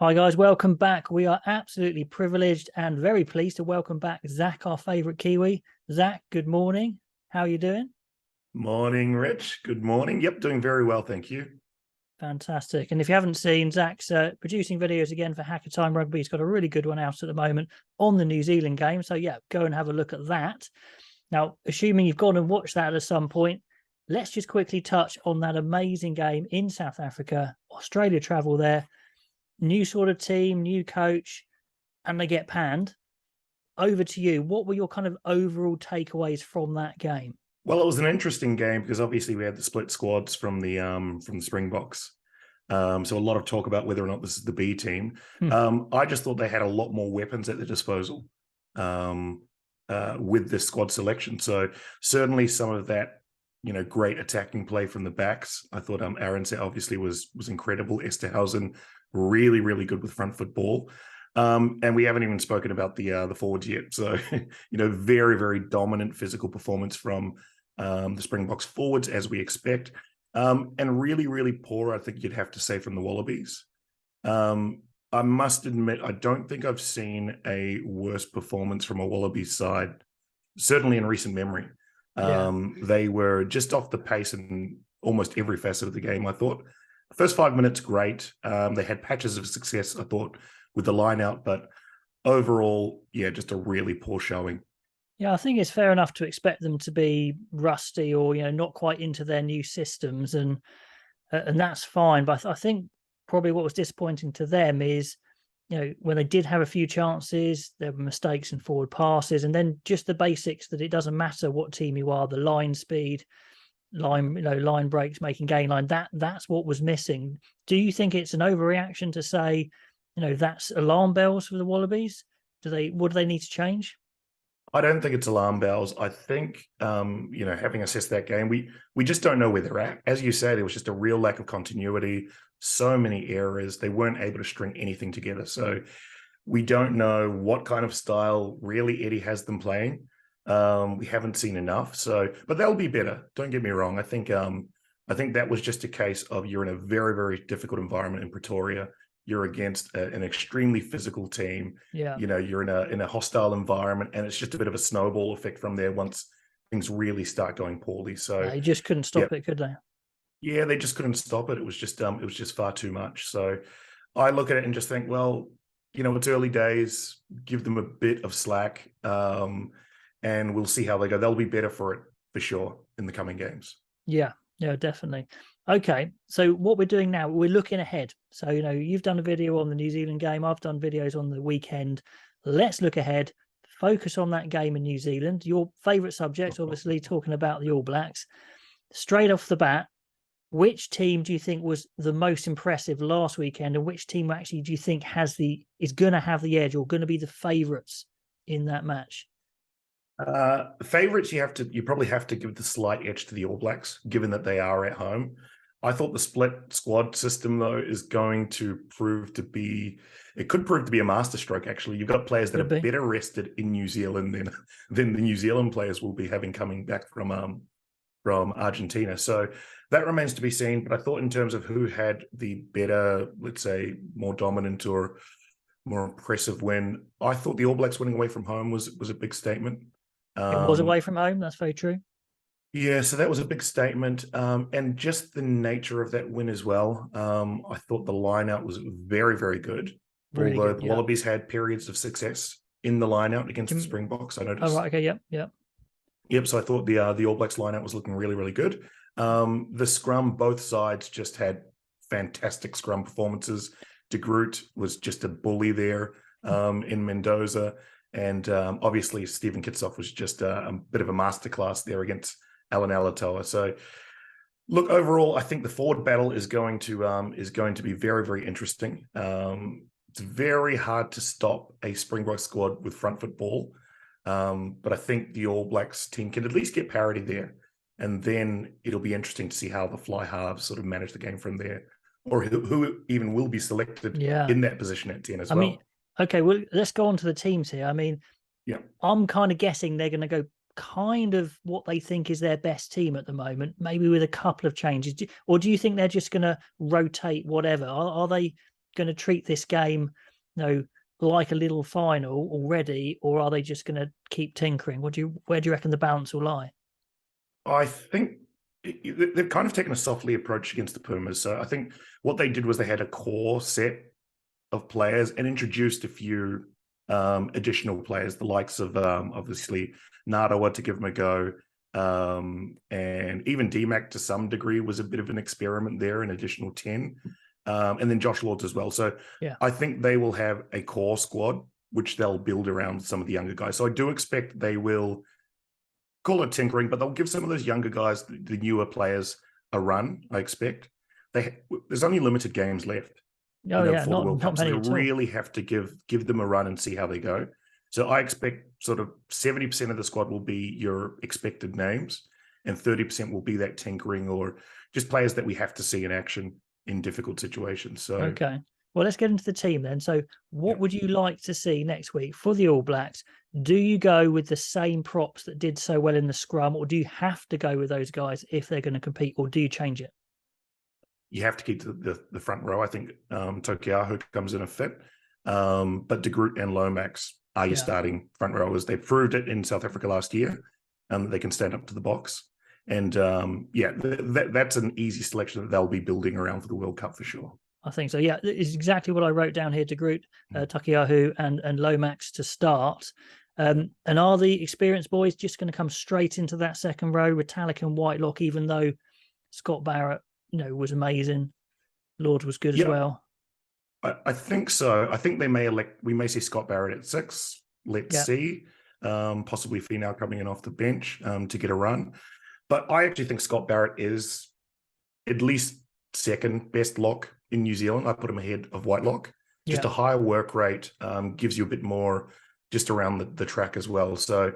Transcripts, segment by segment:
Hi guys, welcome back. We are absolutely privileged and very pleased to welcome back Zach, our favourite Kiwi. Zach, good morning. How are you doing? Morning, Rich. Good morning. Yep, doing very well, thank you. Fantastic. And if you haven't seen, Zach's producing videos again for Hacker Time Rugby. He's got a really good one out at the moment on the New Zealand game. So yeah, go and have a look at that. Now, assuming you've gone and watched that at some point, let's just quickly touch on that amazing game in South Africa. Australia travel there. New sort of team, new coach, and they get panned. Over to you. What were your kind of overall takeaways from that game? Well, it was an interesting game because obviously we had the split squads from the Springboks. So a lot of talk about whether or not this is the B team. I just thought they had a lot more weapons at their disposal with this squad selection. So certainly some of that, great attacking play from the backs. I thought Arendse obviously was incredible. Esterhausen really, really good with front foot ball. And we haven't even spoken about the forwards yet. So, very, very dominant physical performance from the Springboks forwards, as we expect. And really, really poor, I think you'd have to say, from the Wallabies. I must admit, I don't think I've seen a worse performance from a Wallabies side, certainly in recent memory. They were just off the pace in almost every facet of the game, I thought. The first 5 minutes, great. They had patches of success, I thought, with the line out, but overall, just a really poor showing. Yeah, I think it's fair enough to expect them to be rusty or not quite into their new systems, and that's fine. But I think probably what was disappointing to them is when they did have a few chances, there were mistakes in forward passes, and then just the basics that it doesn't matter what team you are, the line speed, line breaks, making gain line. That's what was missing. Do you think it's an overreaction to say, that's alarm bells for the Wallabies? What do they need to change? I don't think it's alarm bells. I think, having assessed that game, we just don't know where they're at. As you say, there was just a real lack of continuity, so many errors. They weren't able to string anything together. So we don't know what kind of style really Eddie has them playing. We haven't seen enough. So, but they'll be better. Don't get me wrong. I think that was just a case of you're in a very, very difficult environment in Pretoria. You're against an extremely physical team. Yeah. You're in a hostile environment, and it's just a bit of a snowball effect from there once things really start going poorly. So they just couldn't stop it, could they? Yeah, they just couldn't stop it. It was just far too much. So I look at it and just think, well, it's early days. Give them a bit of slack, and we'll see how they go. They'll be better for it for sure in the coming games. Yeah, definitely. Okay, so what we're doing now, we're looking ahead. So, you've done a video on the New Zealand game. I've done videos on the weekend. Let's look ahead, focus on that game in New Zealand. Your favourite subject, obviously, talking about the All Blacks. Straight off the bat, which team do you think was the most impressive last weekend, and which team actually do you think is going to have the edge or going to be the favourites in that match? Favorites, you probably have to give the slight edge to the All Blacks, given that they are at home. I thought the split squad system, though, is going to prove to be a masterstroke, actually. You've got players that are better rested in New Zealand than the New Zealand players will be having coming back from Argentina. So that remains to be seen. But I thought in terms of who had the better, let's say, more dominant or more impressive win, I thought the All Blacks winning away from home was a big statement. It was away from home. That's very true. Yeah, so that was a big statement. And just the nature of that win as well. I thought the line-out was very, very good. Really although good, the Wallabies had periods of success in the line-out against the Springboks, I noticed. Oh, right, okay, yep. Yep, so I thought the All Blacks line-out was looking really, really good. The scrum, both sides just had fantastic scrum performances. De Groot was just a bully there in Mendoza. And obviously, Stephen Kitsoff was just a bit of a masterclass there against Alan Alatoa. So, look, overall, I think the forward battle is going to be very, very interesting. It's very hard to stop a Springbok squad with front foot ball, but I think the All Blacks team can at least get parity there, and then it'll be interesting to see how the fly halves sort of manage the game from there, or who even will be selected in that position at 10 as well. Okay, well, let's go on to the teams here. I'm kind of guessing they're going to go kind of what they think is their best team at the moment, maybe with a couple of changes. Or do you think they're just going to rotate whatever? Are they going to treat this game, like a little final already, or are they just going to keep tinkering? Where do you reckon the balance will lie? I think they've kind of taken a softly approach against the Pumas. So I think what they did was they had a core set of players and introduced a few additional players, the likes of obviously Nadawa to give them a go. And even DMAC to some degree was a bit of an experiment there, an additional 10. And then Josh Lords as well. So yeah, I think they will have a core squad, which they'll build around some of the younger guys. So I do expect they will call it tinkering, but they'll give some of those younger guys, the newer players, a run, I expect. There's only limited games left. Oh yeah, for the World Cup. So many they really have to give them a run and see how they go. So I expect sort of 70% of the squad will be your expected names, and 30% will be that tinkering or just players that we have to see in action in difficult situations. So okay. Well, let's get into the team then. So what would you like to see next week for the All Blacks? Do you go with the same props that did so well in the scrum, or do you have to go with those guys if they're going to compete, or do you change it? You have to keep the front row. I think Tokiaho comes in a fit. But De Groot and Lomax are your starting front rowers. They proved it in South Africa last year. They can stand up to the box. And that's an easy selection that they'll be building around for the World Cup for sure. I think so. Yeah, it's exactly what I wrote down here. De Groot, Takiahu and Lomax to start. And are the experienced boys just going to come straight into that second row, Retallick and Whitelock, even though Scott Barrett, was amazing. Lord was good as well. I think so. I think we may see Scott Barrett at 6. Let's see. Possibly Finau coming in off the bench to get a run. But I actually think Scott Barrett is at least second best lock in New Zealand. I put him ahead of Whitelock. Just a higher work rate gives you a bit more just around the track as well. So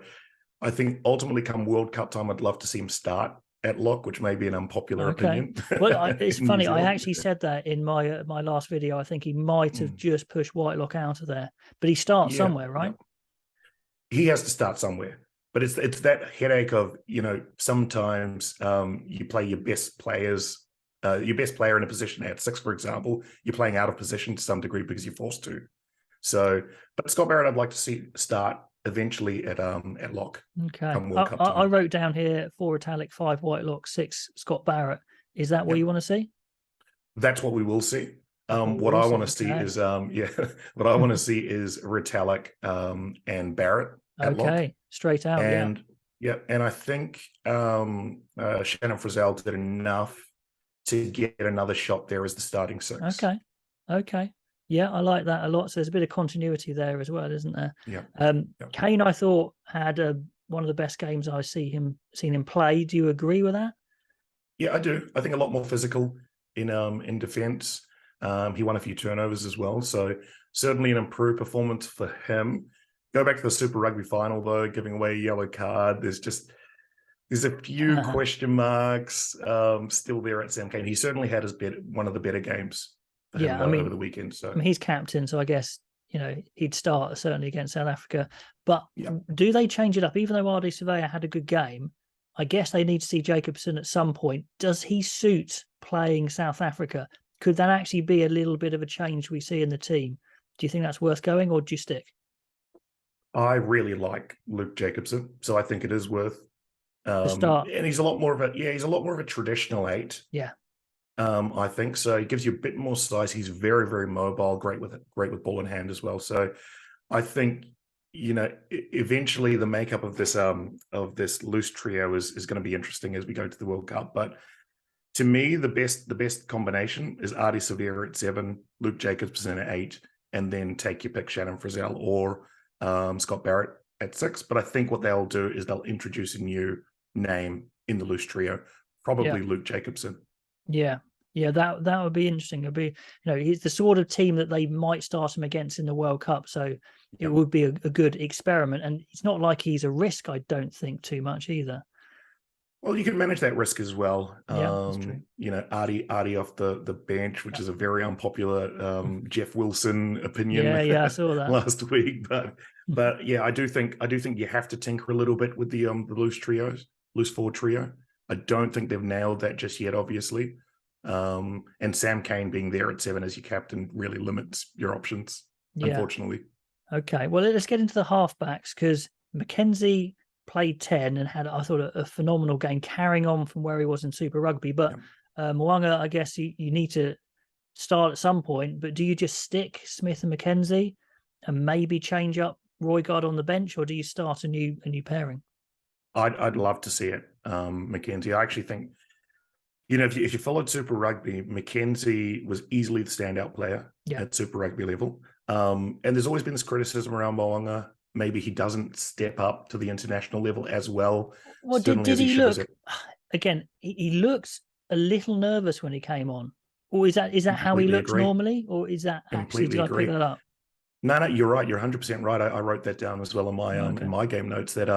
I think ultimately come World Cup time, I'd love to see him start at lock, which may be an unpopular opinion. Well, it's funny. I actually said that in my last video. I think he might have just pushed Whitelock out of there, but he starts somewhere, right? He has to start somewhere. But it's that headache of, sometimes you play your best players, your best player in a position at 6, for example, you're playing out of position to some degree because you're forced to. So, but Scott Barrett, I'd like to see start eventually at lock. Okay. I wrote down here 4 Retallick, 5 Whitelock, 6 Scott Barrett. Is that what you want to see? That's what we will see. What I want to see is what I want to see is Retallick and Barrett at lock. Straight out. And and I think Shannon Frizzell did enough to get another shot there as the starting 6. Okay. Yeah, I like that a lot. So there's a bit of continuity there as well, isn't there? Yeah. Kane, I thought, had one of the best games I've seen him play. Do you agree with that? Yeah, I do. I think a lot more physical in defence. He won a few turnovers as well. So certainly an improved performance for him. Go back to the Super Rugby final, though, giving away a yellow card. There's a few question marks still there at Sam Cane. He certainly had one of the better games over the weekend. So he's captain, so I guess he'd start certainly against South Africa. But do they change it up? Even though RD Surveyor had a good game, I guess they need to see Jacobson at some point. Does he suit playing South Africa? Could that actually be a little bit of a change we see in the team? Do you think that's worth going, or do you stick? I really like Luke Jacobson, so I think it is worth the start. And he's a lot more of a traditional 8. Yeah. I think so. He gives you a bit more size. He's very, very mobile, great with ball in hand as well. So I think, eventually the makeup of this loose trio is going to be interesting as we go to the World Cup. But to me, the best combination is Ardie Savea at 7, Luke Jacobson at 8, and then take your pick, Shannon Frizzell or Scott Barrett at 6. But I think what they'll do is they'll introduce a new name in the loose trio, probably Luke Jacobson. Yeah, that would be interesting. It'd be, he's the sort of team that they might start him against in the World Cup. So it would be a good experiment. And it's not like he's a risk, I don't think, too much either. Well, you can manage that risk as well. That's true. Ardie off the bench, which is a very unpopular Jeff Wilson opinion. Yeah, I saw that last week. But yeah, I do think you have to tinker a little bit with the loose forward trio. I don't think they've nailed that just yet, obviously. And Sam Cane being there at 7 as your captain really limits your options, unfortunately. Okay, well, let's get into the halfbacks, because Mackenzie played 10 and had, I thought, a phenomenal game, carrying on from where he was in Super Rugby. But Mo'unga, I guess you need to start at some point, but do you just stick Smith and Mackenzie and maybe change up Roygaard on the bench, or do you start a new pairing? I'd love to see it, Mackenzie. I actually think, if you followed Super Rugby, Mackenzie was easily the standout player at Super Rugby level. And there's always been this criticism around Mo'unga. Maybe he doesn't step up to the international level as well. Well, did he look, again, he looks a little nervous when he came on. Or is that how he looks normally? Or is that actually, did I pick that up? No, you're right. You're 100% right. I wrote that down as well in my in my game notes, that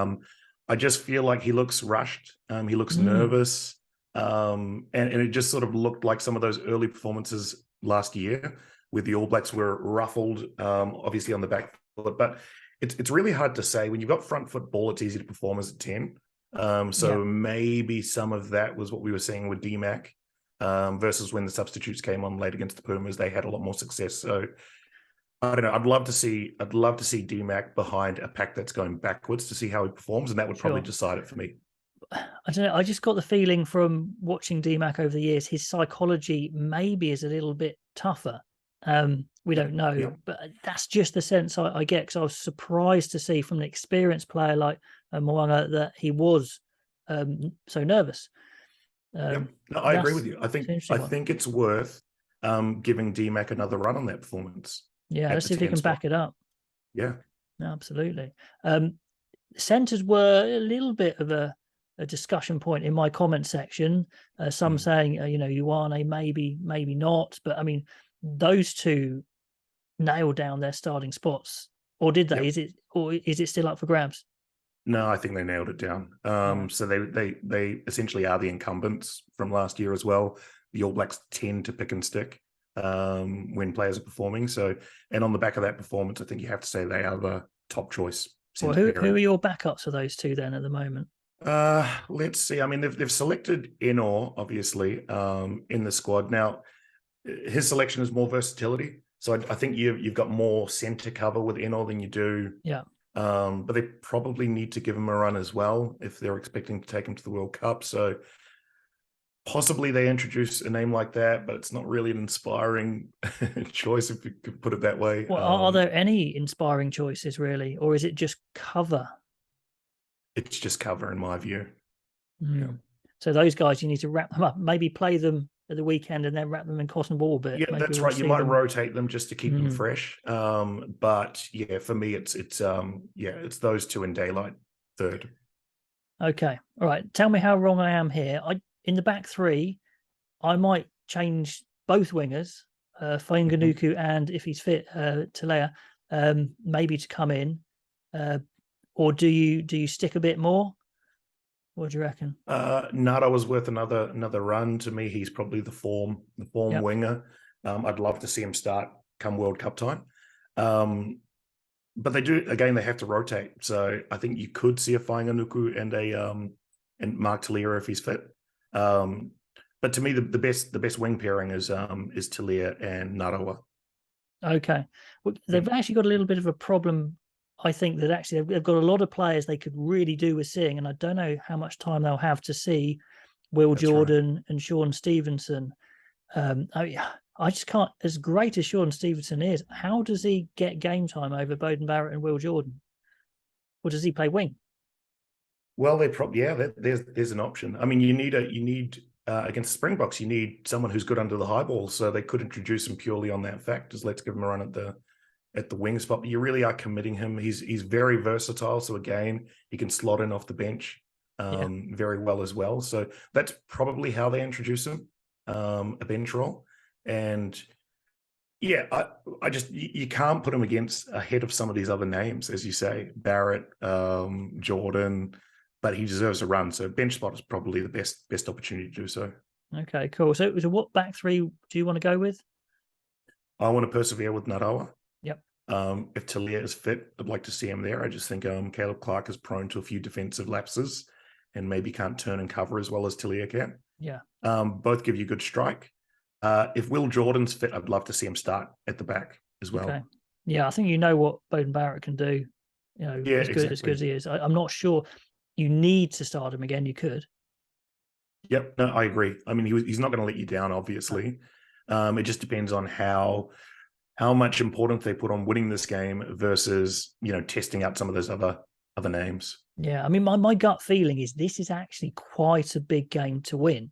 I just feel like he looks rushed. He looks nervous. And it just sort of looked like some of those early performances last year where the All Blacks were ruffled, obviously on the back foot. But it's really hard to say. When you've got front foot ball, it's easy to perform as a 10. So maybe some of that was what we were seeing with DMAC, versus when the substitutes came on late against the Pumas, they had a lot more success. So I don't know. I'd love to see DMAC behind a pack that's going backwards to see how he performs, and that would probably decide it for me. I don't know. I just got the feeling from watching DMAC over the years, his psychology maybe is a little bit tougher. We don't know, but that's just the sense I get, because I was surprised to see from an experienced player like Mo'unga that he was so nervous. No, I agree with you. I think it's worth giving DMAC another run on that performance. Yeah, let's see if he can back it up. Yeah, absolutely. Centres were a little bit of a discussion point in my comment section. Some saying, Ioane, maybe not. But I mean, those two nailed down their starting spots, or did they? Is it still up for grabs? No, I think they nailed it down. So they essentially are the incumbents from last year as well. The All Blacks tend to pick and stick when players are performing. So, and on the back of that performance, I think you have to say they are the top choice. Well, who are your backups for those two then at the moment? Let's see. I mean, they've selected Enor, obviously, in the squad. Now, his selection is more versatility. So I think you've got more centre cover with Enor than you do. Yeah. But they probably need to give him a run as well if they're expecting to take him to the World Cup. So possibly they introduce a name like that, but it's not really an inspiring choice, if you could put it that way. Well, are there any inspiring choices really, or is it just cover? It's just cover in my view. Yeah. So those guys, you need to wrap them up, maybe play them at the weekend and then wrap them in cotton ball bit. Yeah, that's right. You might rotate them just to keep them fresh. But yeah, for me, it's those two in daylight third. Okay. All right. Tell me how wrong I am here. In the back three, I might change both wingers, Fainganuku and, if he's fit, Talea, maybe to come in. Or do you stick a bit more? What do you reckon? Nada was worth another run. To me, he's probably the form winger. I'd love to see him start come World Cup time. But they have to rotate. So I think you could see a Fainganuku and Mark Talea if he's fit. But to me, the best wing pairing is Talea and Narawa. Okay. Well, they've actually got a little bit of a problem. I think that actually they've got a lot of players they could really do with seeing, and I don't know how much time they'll have to see Will Jordan and Sean Stevenson. I just can't, as great as Sean Stevenson is, how does he get game time over Beauden Barrett and Will Jordan? Or does he play wing? Well, there's an option. I mean, you need against Springboks, you need someone who's good under the high ball, so they could introduce him purely on that fact. Just let's give him a run at the wing spot. But you really are committing him. He's very versatile. So again, he can slot in off the bench very well as well. So that's probably how they introduce him, a bench role. And yeah, I just, you can't put him ahead of some of these other names, as you say, Barrett, Jordan, but he deserves a run. So bench spot is probably the best opportunity to do so. Okay, cool. So what back three do you want to go with? I want to persevere with Narawa. Yep. If Talea is fit, I'd like to see him there. I just think Caleb Clark is prone to a few defensive lapses and maybe can't turn and cover as well as Talea can. Yeah. Both give you good strike. If Will Jordan's fit, I'd love to see him start at the back as well. Okay. Yeah, I think you know what Bowden Barrett can do. Yeah, as good exactly. as he is. I'm not sure you need to start him again. You could. Yep, no, I agree. I mean, he's not going to let you down, obviously. It just depends on how much importance they put on winning this game versus testing out some of those other names. Yeah, I mean, my gut feeling is this is actually quite a big game to win,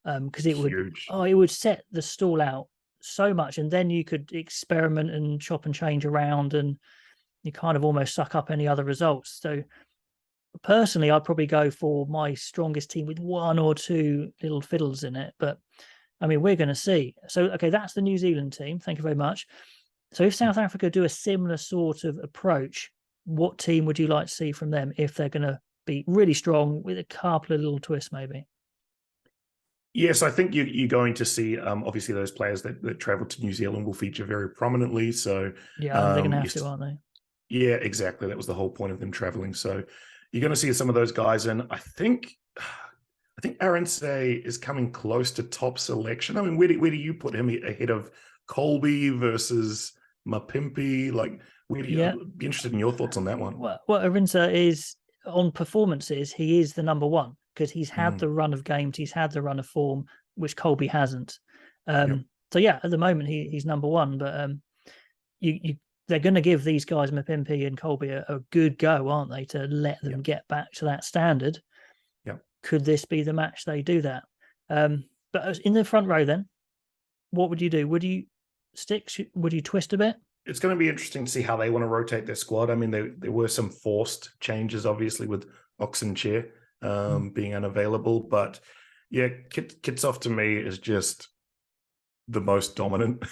because it would set the stall out so much, and then you could experiment and chop and change around, and you kind of almost suck up any other results. So personally, I'd probably go for my strongest team with one or two little fiddles in it. But I mean, we're going to see. So, okay, that's the New Zealand team. Thank you very much. So if South Africa do a similar sort of approach, what team would you like to see from them if they're going to be really strong with a couple of little twists maybe? Yes, I think you're going to see, obviously, those players that travel to New Zealand will feature very prominently. So yeah, they're going to have to, aren't they? Yeah, exactly. That was the whole point of them traveling. So you're going to see some of those guys. And I think Arendse is coming close to top selection. I mean, where do you put him ahead of Colby versus Mapimpi? Like, where do you be interested in your thoughts on that one? Well, Arendse is on performances. He is the number one because he's had the run of games. He's had the run of form, which Colby hasn't. So yeah, at the moment he's number one. But they're going to give these guys, Mapimpi and Colby, a good go, aren't they, to let them get back to that standard? Yeah. Could this be the match they do that? But in the front row then, what would you do? Would you stick? Would you twist a bit? It's going to be interesting to see how they want to rotate their squad. I mean, there were some forced changes, obviously, with Oxenchair being unavailable. But yeah, Kitsoff to me is just the most dominant,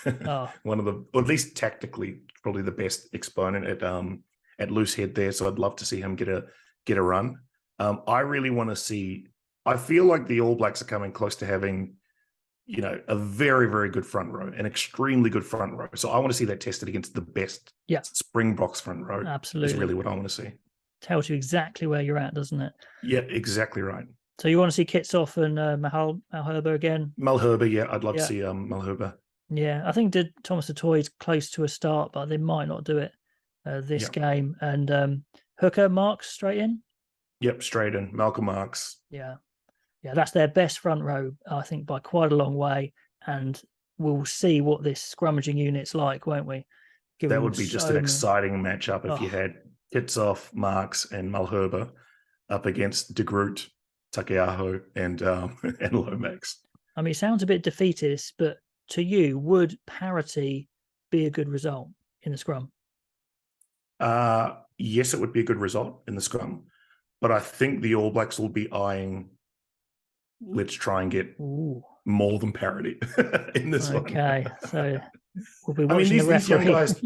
one of the, or at least tactically, probably the best exponent at loose head there. So I'd love to see him get a run. I really want to see. I feel like the All Blacks are coming close to having, a very, very good front row, an extremely good front row. So I want to see that tested against the best Springboks front row. Absolutely, is really what I want to see. Tells you exactly where you're at, doesn't it? Yeah, exactly right. So you want to see Kitsoff and Malherbe again? Malherbe, yeah, I'd love to see Malherbe. Yeah, I think Thomas du Toit's close to a start, but they might not do it this game. And Hooker, Marks straight in? Yep, straight in. Malcolm Marks. Yeah, that's their best front row, I think, by quite a long way. And we'll see what this scrummaging unit's like, won't we? That would be just an exciting matchup if you had Kitsoff, Marks, and Malherbe up against De Groot, Takeaho, and Lomax. I mean, it sounds a bit defeatist, but to you, would parity be a good result in the scrum? Yes, it would be a good result in the scrum, but I think the All Blacks will be eyeing, let's try and get more than parity in this one. Okay, so we'll be watching these young guys.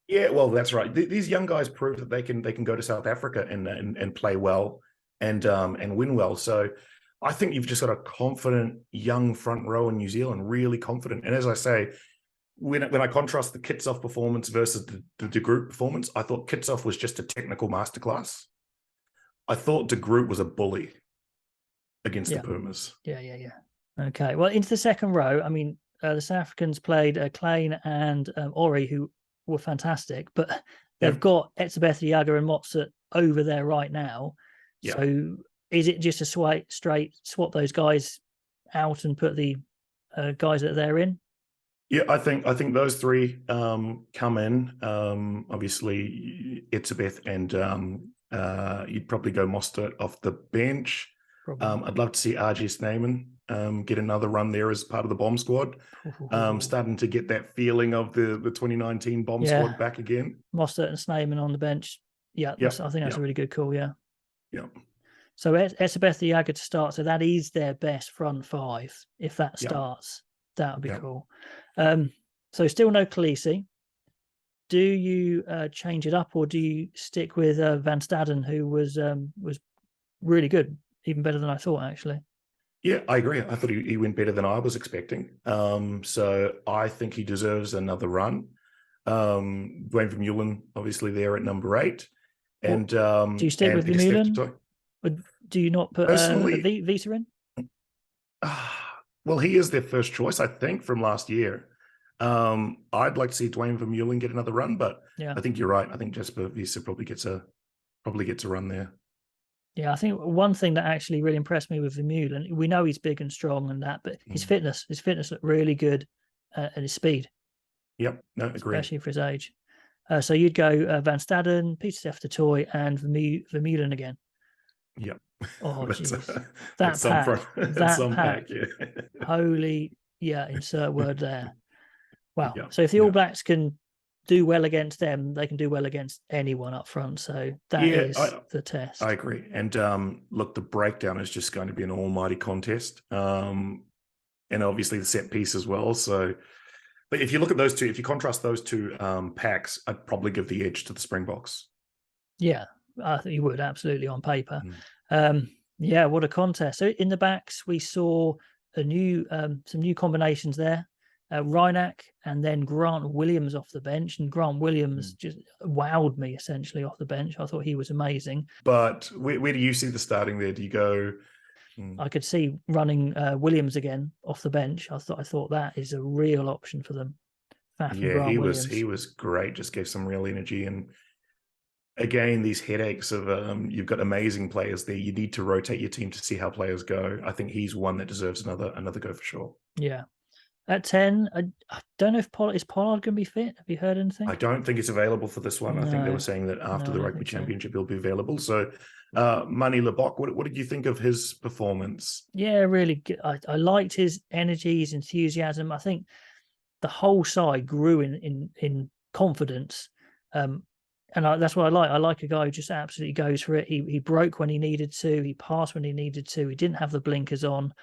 Yeah, well, that's right. These young guys prove that they can go to South Africa and play well and win well. So I think you've just got a confident young front row in New Zealand, really confident. And as I say, when I contrast the Kitsoff performance versus the De Groot performance, I thought Kitsoff was just a technical masterclass. I thought De Groot was a bully against the Pumas. Yeah. Okay, well, into the second row, I mean, the South Africans played Klein and Ori, who were fantastic, but they've got Etzebeth, Yaga and Mopsat over there right now. Yeah. So is it just a straight swap those guys out and put the guys that they're in? Yeah, I think those three come in. Obviously, Etzebeth and you'd probably go Mostert off the bench. I'd love to see RG Snyman get another run there as part of the bomb squad. Starting to get that feeling of the 2019 bomb squad back again. Mostert and Snyman on the bench. I think that's a really good call. Yeah. So Etzebeth the Yaga to start. So that is their best front five. If that starts, that would be cool. So still no Khaleesi. Do you change it up, or do you stick with Van Staden, who was really good, even better than I thought, actually? Yeah, I agree. I thought he went better than I was expecting. So I think he deserves another run. Dwayne Vermeulen, obviously, there at number 8. And do you stick with Vermeulen? Or do you not put Vita in? Well, he is their first choice, I think, from last year. I'd like to see Dwayne Vermeulen get another run, but Yeah. I think you're right. I think Jesper Wiese probably gets a run there. Yeah, I think one thing that actually really impressed me with Vermeulen, we know he's big and strong and that, but his fitness looked really good, and his speed. Yep, no, agree. Especially for his age. So you'd go Van Staden, Peter Steph Toy, and Vermeulen again. Yep. Oh, That's, jeez. that's That pack. yeah. Holy, yeah, insert word there. Wow. Yeah, So if the yeah. All Blacks can do well against them, they can do well against anyone up front. So that is the test. I agree. And look, the breakdown is just going to be an almighty contest. And obviously the set piece as well. So, but if you look at those two, if you contrast those two packs, I'd probably give the edge to the Springboks. Yeah, I think you would, absolutely, on paper. Yeah, what a contest. So in the backs, we saw some new combinations there. Reinach and then Grant Williams off the bench. And Grant Williams just wowed me, essentially, off the bench. I thought he was amazing. But where do you see the starting there? Do you go... I could see running Williams again off the bench. I thought that is a real option for them. Yeah, he was great. Just gave some real energy. And again, these headaches of you've got amazing players there. You need to rotate your team to see how players go. I think he's one that deserves another go for sure. Yeah. At 10, I don't know if is Pollard going to be fit. Have you heard anything? I don't think it's available for this one. No, I think they were saying that after the Rugby Championship, he'll be available. So, Manie Libbok, what did you think of his performance? Yeah, really good. I liked his energy, his enthusiasm. I think the whole side grew in confidence. And that's what I like. I like a guy who just absolutely goes for it. He broke when he needed to. He passed when he needed to. He didn't have the blinkers on.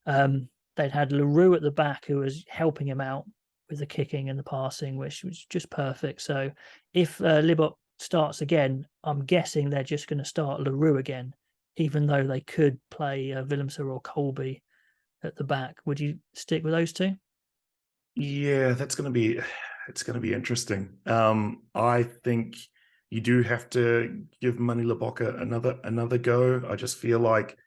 They'd had LaRue at the back who was helping him out with the kicking and the passing, which was just perfect. So if Libbok starts again, I'm guessing they're just going to start LaRue again, even though they could play Willemse or Colby at the back. Would you stick with those two? Yeah, it's going to be interesting. I think you do have to give Manie Libbok another go. I just feel like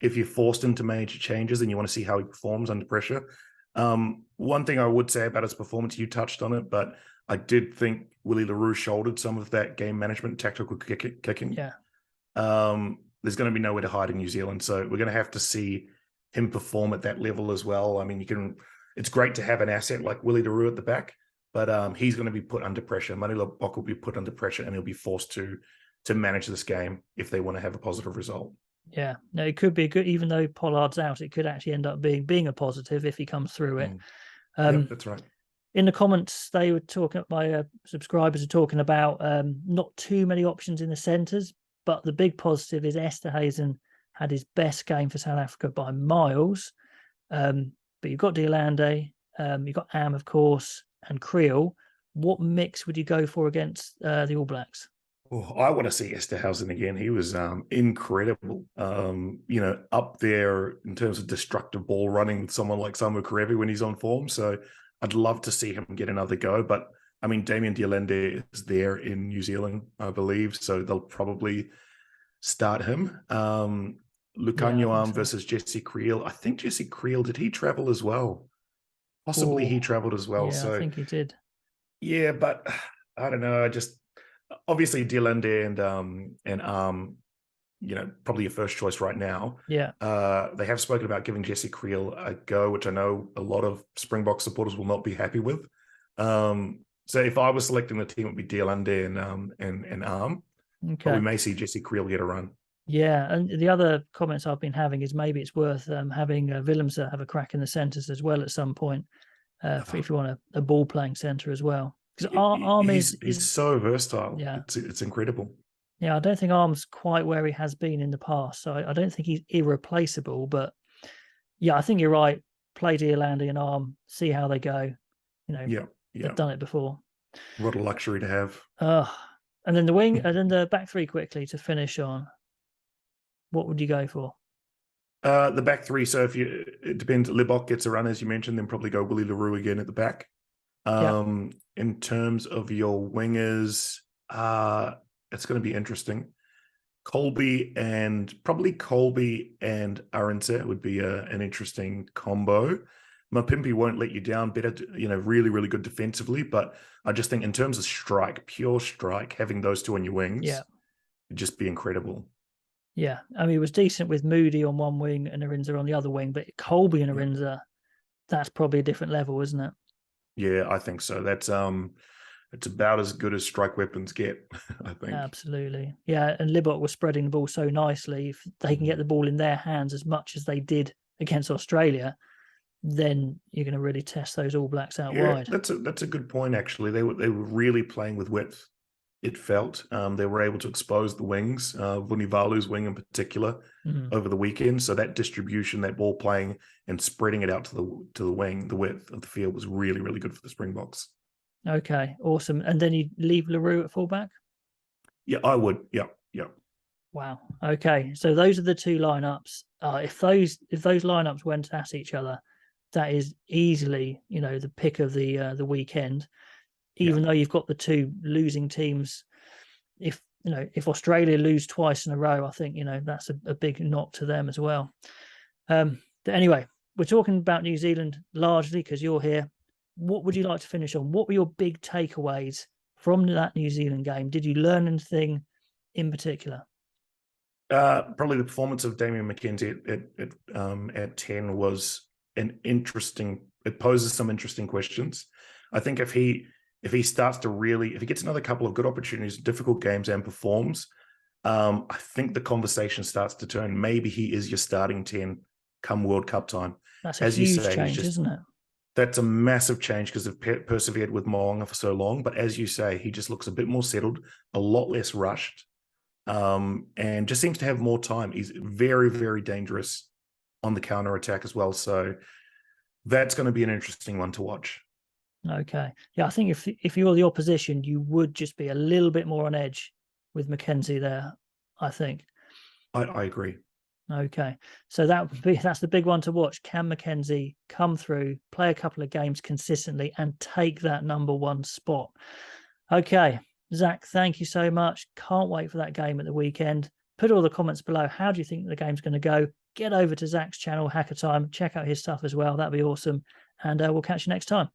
if you're forced into major changes and you want to see how he performs under pressure. One thing I would say about his performance, you touched on it, but I did think Willie LaRue shouldered some of that game management, tactical kicking. Yeah. There's going to be nowhere to hide in New Zealand, so we're going to have to see him perform at that level as well. I mean, it's great to have an asset like Willie LaRue at the back, but he's going to be put under pressure. Manie Libbok will be put under pressure, and he'll be forced to manage this game if they want to have a positive result. Yeah, no, it could be good. Even though Pollard's out, it could actually end up being a positive if he comes through it. Yep, that's right. In the comments, they were talking. My subscribers are talking about not too many options in the centres, but the big positive is Esterhuizen had his best game for South Africa by miles. But you've got De Allende, you've got Am, of course, and Creel. What mix would you go for against the All Blacks? Oh, I want to see Esterhuizen again. He was incredible. Up there in terms of destructive ball running with someone like Samu Kerevi when he's on form. So I'd love to see him get another go. But I mean, Damien de Allende is there in New Zealand, I believe. So they'll probably start him. Lucanio Arm versus Jesse Creel. I think Jesse Creel, did he travel as well? Possibly he traveled as well. Yeah, so I think he did. Yeah, but I don't know. Obviously de Allende and Arm, probably your first choice right now. Yeah. They have spoken about giving Jesse Creel a go, which I know a lot of Springbok supporters will not be happy with. So if I was selecting the team, it would be de Allende and Arm. Okay. But we may see Jesse Creel get a run. Yeah, and the other comments I've been having is maybe it's worth having Willemse have a crack in the centres as well at some point, if you want a ball-playing centre as well. Because Arm he's so versatile. Yeah, it's incredible. Yeah, I don't think Arm's quite where he has been in the past, so I don't think he's irreplaceable. But yeah, I think you're right. Play De Allende and Arm, see how they go. They've done it before. What a luxury to have. And then the wing, and then the back three quickly to finish on. What would you go for? The back three. So it depends. Libbok gets a run, as you mentioned, then probably go Willie LaRue again at the back. In terms of your wingers, it's going to be interesting. Colby and Arendse would be an interesting combo. Mapimpi won't let you down. Better, really, really good defensively. But I just think in terms of strike, pure strike, having those two on your wings, would just be incredible. Yeah, I mean, it was decent with Moody on one wing and Arendse on the other wing, but Colby and Arendse, that's probably a different level, isn't it? Yeah, I think so. That's it's about as good as strike weapons get, I think. Absolutely. Yeah, and Libbok was spreading the ball so nicely. If they can get the ball in their hands as much as they did against Australia, then you're going to really test those All Blacks out wide. That's a good point, actually. They were really playing with width, it felt. They were able to expose the wings, Vunivalu's wing in particular, over the weekend. So that distribution, that ball playing and spreading it out to the wing, the width of the field was really, really good for the Springboks. Okay, awesome. And then you leave Leroux at fullback? Yeah, I would. Yeah. Wow. Okay, so those are the two lineups. If those lineups went at each other, that is easily, the pick of the weekend. Even though you've got the two losing teams, if Australia lose twice in a row, I think that's a big knock to them as well. But anyway, we're talking about New Zealand largely because you're here. What would you like to finish on? What were your big takeaways from that New Zealand game? Did you learn anything in particular? Probably the performance of Damian McKenzie at 10 was an interesting. It poses some interesting questions. I think if he starts to if he gets another couple of good opportunities, difficult games, and performs, I think the conversation starts to turn. Maybe he is your starting 10 come World Cup time. That's a huge change, isn't it? That's a massive change because they've persevered with Mo'unga for so long. But as you say, he just looks a bit more settled, a lot less rushed, and just seems to have more time. He's very, very dangerous on the counter attack as well. So that's going to be an interesting one to watch. Okay. Yeah, I think if you're the opposition, you would just be a little bit more on edge with McKenzie there, I think. I agree. Okay. So that's the big one to watch. Can McKenzie come through, play a couple of games consistently and take that number one spot? Okay. Zach, thank you so much. Can't wait for that game at the weekend. Put all the comments below. How do you think the game's going to go? Get over to Zach's channel, Hacker Time. Check out his stuff as well. That'd be awesome. And we'll catch you next time.